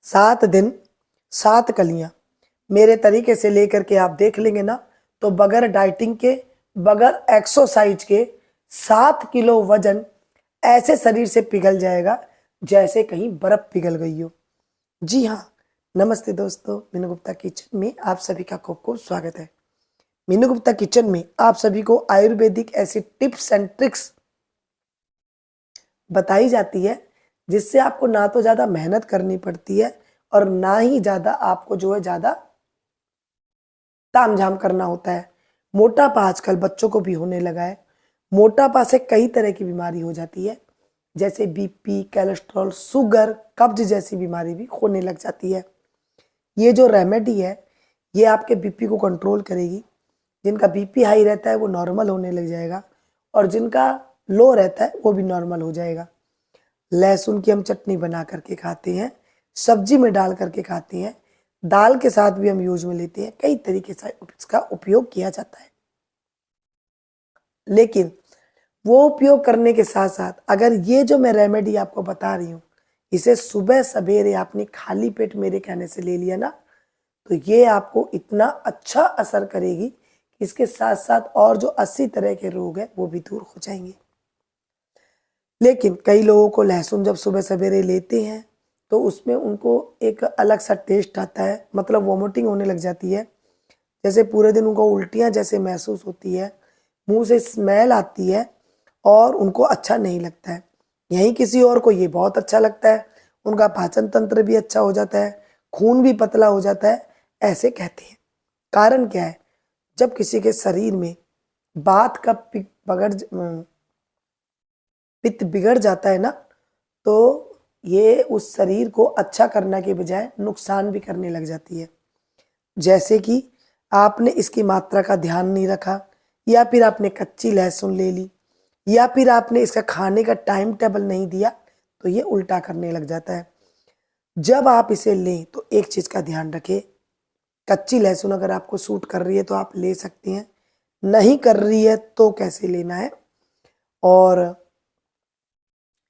7 दिन 7 कलियां मेरे तरीके से लेकर के आप देख लेंगे ना, तो बगैर डाइटिंग के, बगैर एक्सरसाइज के 7 किलो वजन ऐसे शरीर से पिघल जाएगा जैसे कहीं बर्फ पिघल गई हो। जी हाँ, नमस्ते दोस्तों, मीनू गुप्ता किचन में आप सभी का खूब खूब स्वागत है। मीनू गुप्ता किचन में आप सभी को आयुर्वेदिक ऐसी टिप्स एंड ट्रिक्स बताई जाती है जिससे आपको ना तो ज़्यादा मेहनत करनी पड़ती है और ना ही ज़्यादा आपको जो है ज़्यादा तामझाम करना होता है। मोटापा आजकल बच्चों को भी होने लगा है। मोटापा से कई तरह की बीमारी हो जाती है, जैसे बीपी, कोलेस्ट्रॉल, शुगर, कब्ज जैसी बीमारी भी होने लग जाती है। ये जो रेमेडी है ये आपके बीपी को कंट्रोल करेगी। जिनका बीपी हाई रहता है वो नॉर्मल होने लग जाएगा और जिनका लो रहता है वो भी नॉर्मल हो जाएगा। लहसुन की हम चटनी बना करके खाते हैं, सब्जी में डाल करके खाते हैं, दाल के साथ भी हम यूज में लेते हैं। कई तरीके से इसका उपयोग किया जाता है, लेकिन वो उपयोग करने के साथ साथ अगर ये जो मैं रेमेडी आपको बता रही हूँ इसे सुबह सवेरे आपने खाली पेट मेरे कहने से ले लिया ना, तो ये आपको इतना अच्छा असर करेगी कि इसके साथ साथ और जो 80 तरह के रोग हैं वो भी दूर हो जाएंगे। लेकिन कई लोगों को लहसुन जब सुबह सवेरे लेते हैं तो उसमें उनको एक अलग सा टेस्ट आता है, मतलब वॉमिटिंग होने लग जाती है। जैसे पूरे दिन उनको उल्टियाँ जैसे महसूस होती है, मुंह से स्मेल आती है और उनको अच्छा नहीं लगता है। यहीं किसी और को ये बहुत अच्छा लगता है, उनका पाचन तंत्र भी अच्छा हो जाता है, खून भी पतला हो जाता है, ऐसे कहते हैं। कारण क्या है? जब किसी के शरीर में बात का पित्त बिगड़ जाता है ना, तो ये उस शरीर को अच्छा करने के बजाय नुकसान भी करने लग जाती है। जैसे कि आपने इसकी मात्रा का ध्यान नहीं रखा, या फिर आपने कच्ची लहसुन ले ली, या फिर आपने इसका खाने का टाइम टेबल नहीं दिया, तो ये उल्टा करने लग जाता है। जब आप इसे लें तो एक चीज़ का ध्यान रखें, कच्ची लहसुन अगर आपको सूट कर रही है तो आप ले सकती हैं, नहीं कर रही है तो कैसे लेना है, और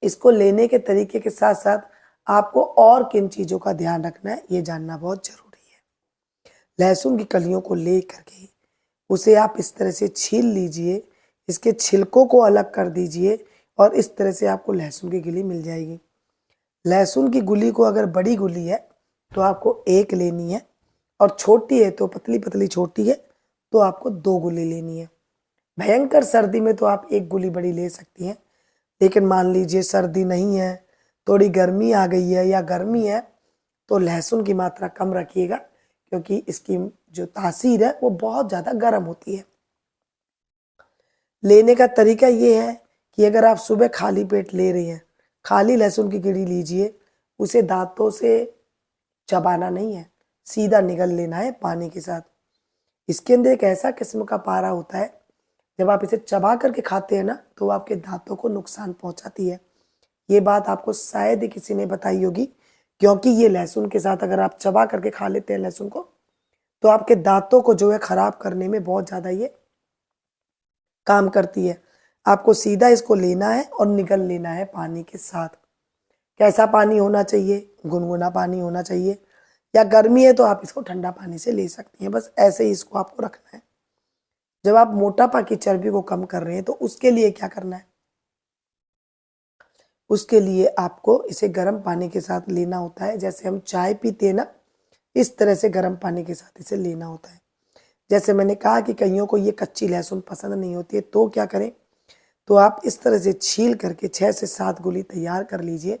इसको लेने के तरीके के साथ साथ आपको और किन चीज़ों का ध्यान रखना है ये जानना बहुत ज़रूरी है। लहसुन की कलियों को ले करके उसे आप इस तरह से छील लीजिए, इसके छिलकों को अलग कर दीजिए और इस तरह से आपको लहसुन की गिली मिल जाएगी। लहसुन की गुली को अगर बड़ी गुली है तो आपको एक लेनी है, और छोटी है तो पतली पतली छोटी है तो आपको 2 गुली लेनी है। भयंकर सर्दी में तो आप एक गुली बड़ी ले सकती हैं, लेकिन मान लीजिए सर्दी नहीं है, थोड़ी गर्मी आ गई है या गर्मी है, तो लहसुन की मात्रा कम रखिएगा, क्योंकि इसकी जो तासीर है वो बहुत ज़्यादा गर्म होती है। लेने का तरीका ये है कि अगर आप सुबह खाली पेट ले रही हैं, खाली लहसुन की गिरी लीजिए, उसे दांतों से चबाना नहीं है, सीधा निगल लेना है पानी के साथ। इसके अंदर एक ऐसा किस्म का पारा होता है, जब आप इसे चबा करके खाते हैं ना तो वो आपके दांतों को नुकसान पहुंचाती है। ये बात आपको शायद ही किसी ने बताई होगी, क्योंकि ये लहसुन के साथ अगर आप चबा करके खा लेते हैं लहसुन को, तो आपके दांतों को जो है खराब करने में बहुत ज़्यादा ये काम करती है। आपको सीधा इसको लेना है और निगल लेना है पानी के साथ। कैसा पानी होना चाहिए? गुनगुना पानी होना चाहिए, या गर्मी है तो आप इसको ठंडा पानी से ले सकती हैं। बस ऐसे ही इसको आपको रखना है। जब आप मोटापा की चर्बी को कम कर रहे हैं तो उसके लिए क्या करना है? उसके लिए आपको इसे गर्म पानी के साथ लेना होता है। जैसे हम चाय पीते हैं ना, इस तरह से गर्म पानी के साथ इसे लेना होता है। जैसे मैंने कहा कि कईयों को ये कच्ची लहसुन पसंद नहीं होती है, तो क्या करें? तो आप इस तरह से छील करके 6 से 7 गोली तैयार कर लीजिए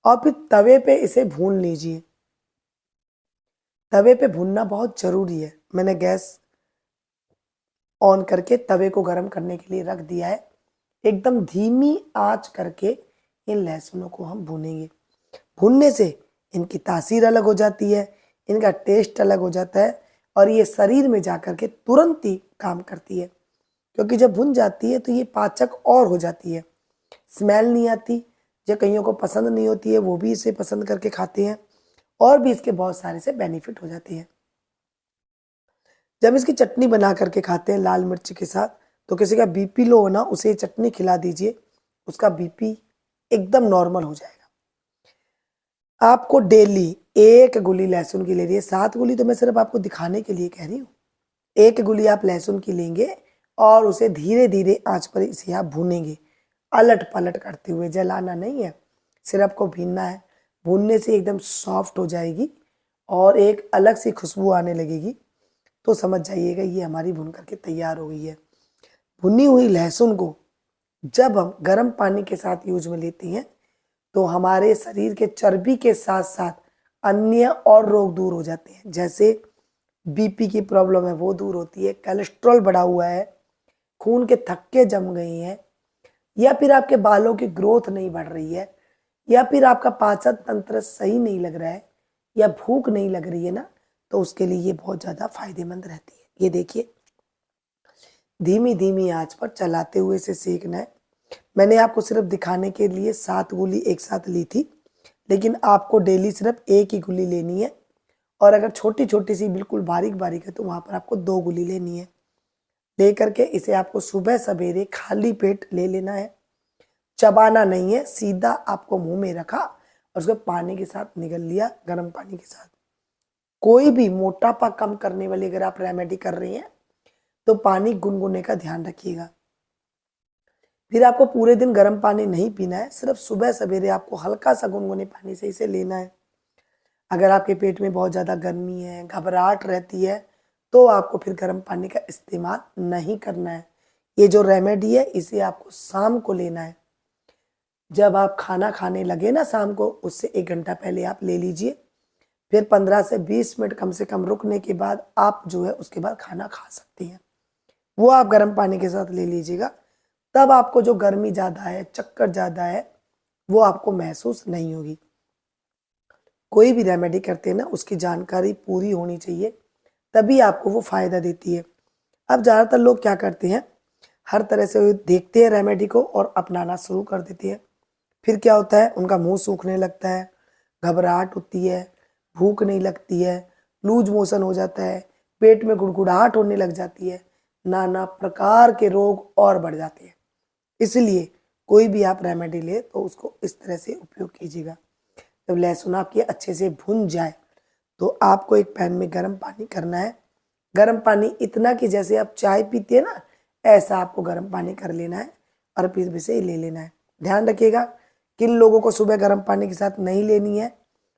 और फिर तवे पे इसे भून लीजिए। तवे पे भूनना बहुत ज़रूरी है। मैंने गैस ऑन करके तवे को गर्म करने के लिए रख दिया है। एकदम धीमी आंच करके इन लहसुनों को हम भूनेंगे। भूनने से इनकी तासीर अलग हो जाती है, इनका टेस्ट अलग हो जाता है, और ये शरीर में जाकर के तुरंत ही काम करती है, क्योंकि जब भुन जाती है तो ये पाचक और हो जाती है, स्मेल नहीं आती। जो कईयों को पसंद नहीं होती है वो भी इसे पसंद करके खाते हैं, और भी इसके बहुत सारे से बेनिफिट हो जाते हैं। जब इसकी चटनी बना करके खाते हैं लाल मिर्च के साथ, तो किसी का बीपी लो हो ना, उसे ये चटनी खिला दीजिए, उसका बीपी एकदम नॉर्मल हो जाएगा। आपको डेली एक गुली लहसुन की ले रही है, 7 गुली तो मैं सिर्फ आपको दिखाने के लिए कह रही हूँ। एक गुली आप लहसुन की लेंगे और उसे धीरे धीरे आंच पर इसे आप भूनेंगे, अलट पलट करते हुए, जलाना नहीं है, सिर्फ आपको भूनना है। भूनने से एकदम सॉफ्ट हो जाएगी और एक अलग सी खुशबू आने लगेगी, तो समझ जाइएगा ये हमारी भून करके तैयार हो गई है। भुनी हुई लहसुन को जब हम गर्म पानी के साथ यूज में लेते हैं तो हमारे शरीर के चर्बी के साथ साथ अन्य और रोग दूर हो जाते हैं, जैसे बीपी की प्रॉब्लम है वो दूर होती है, कोलेस्ट्रॉल बढ़ा हुआ है, खून के थक्के जम गए हैं, या फिर आपके बालों की ग्रोथ नहीं बढ़ रही है, या फिर आपका पाचन तंत्र सही नहीं लग रहा है, या भूख नहीं लग रही है ना, तो उसके लिए ये बहुत ज़्यादा फायदेमंद रहती है। ये देखिए, धीमी धीमी आंच पर चलाते हुए इसे सेकना है। मैंने आपको सिर्फ दिखाने के लिए 7 गोली एक साथ ली थी, लेकिन आपको डेली सिर्फ एक ही गोली लेनी है, और अगर छोटी छोटी सी बिल्कुल बारीक बारीक है तो वहाँ पर आपको 2 गोली लेनी है। ले करके इसे आपको सुबह सवेरे खाली पेट ले लेना है, चबाना नहीं है, सीधा आपको मुंह में रखा और उसको पानी के साथ निगल लिया, गर्म पानी के साथ। कोई भी मोटापा कम करने वाली अगर आप रेमेडी कर रही हैं तो पानी गुनगुने का ध्यान रखिएगा। फिर आपको पूरे दिन गर्म पानी नहीं पीना है, सिर्फ सुबह सवेरे आपको हल्का सा गुनगुने पानी से इसे लेना है। अगर आपके पेट में बहुत ज़्यादा गर्मी है, घबराहट रहती है, तो आपको फिर गर्म पानी का इस्तेमाल नहीं करना है। ये जो रेमेडी है इसे आपको शाम को लेना है। जब आप खाना खाने लगे ना शाम को, उससे 1 घंटा पहले आप ले लीजिए। फिर 15 से 20 मिनट कम से कम रुकने के बाद आप जो है उसके बाद खाना खा सकती हैं। वो आप गर्म पानी के साथ ले लीजिएगा, तब आपको जो गर्मी ज़्यादा है, चक्कर ज़्यादा है, वो आपको महसूस नहीं होगी। कोई भी रेमेडी करते हैं ना, उसकी जानकारी पूरी होनी चाहिए, तभी आपको वो फ़ायदा देती है। अब ज़्यादातर लोग क्या करते हैं, हर तरह से देखते हैं रेमेडी को और अपनाना शुरू कर देते हैं। फिर क्या होता है, उनका मुंह सूखने लगता है, घबराहट होती है, भूख नहीं लगती है, लूज मोशन हो जाता है, पेट में गुड़गुड़ाहट होने लग जाती है, नाना प्रकार के रोग और बढ़ जाते हैं। इसलिए कोई भी आप रेमेडी ले तो उसको इस तरह से उपयोग कीजिएगा। जब लहसुन आपकी अच्छे से भुन जाए तो आपको एक पैन में गर्म पानी करना है। गर्म पानी इतना कि जैसे आप चाय पीते हैं ना, ऐसा आपको गर्म पानी कर लेना है और फिर इसे ले लेना है। ध्यान रखिएगा, किन लोगों को सुबह गर्म पानी के साथ नहीं लेनी है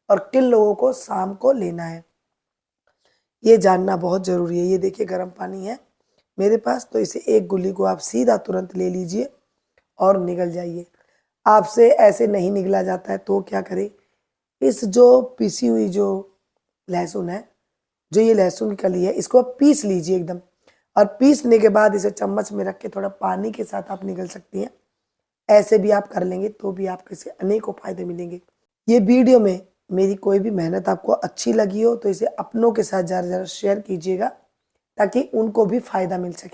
और किन लोगों को शाम को लेना है, ये जानना बहुत ज़रूरी है। ये देखिए गर्म पानी है मेरे पास, तो इसे एक गुल्ली को आप सीधा तुरंत ले लीजिए और निगल जाइए। आपसे ऐसे नहीं निगला जाता है तो क्या करें, इस जो पिसी हुई जो लहसुन है, जो ये लहसुन की कली है, इसको आप पीस लीजिए एकदम, और पीसने के बाद इसे चम्मच में रख के थोड़ा पानी के साथ आप निगल सकती हैं। ऐसे भी आप कर लेंगे तो भी आपको इससे अनेकों फायदे मिलेंगे। ये वीडियो में मेरी कोई भी मेहनत आपको अच्छी लगी हो तो इसे अपनों के साथ ज़्यादा से ज़्यादा शेयर कीजिएगा, ताकि उनको भी फायदा मिल सके।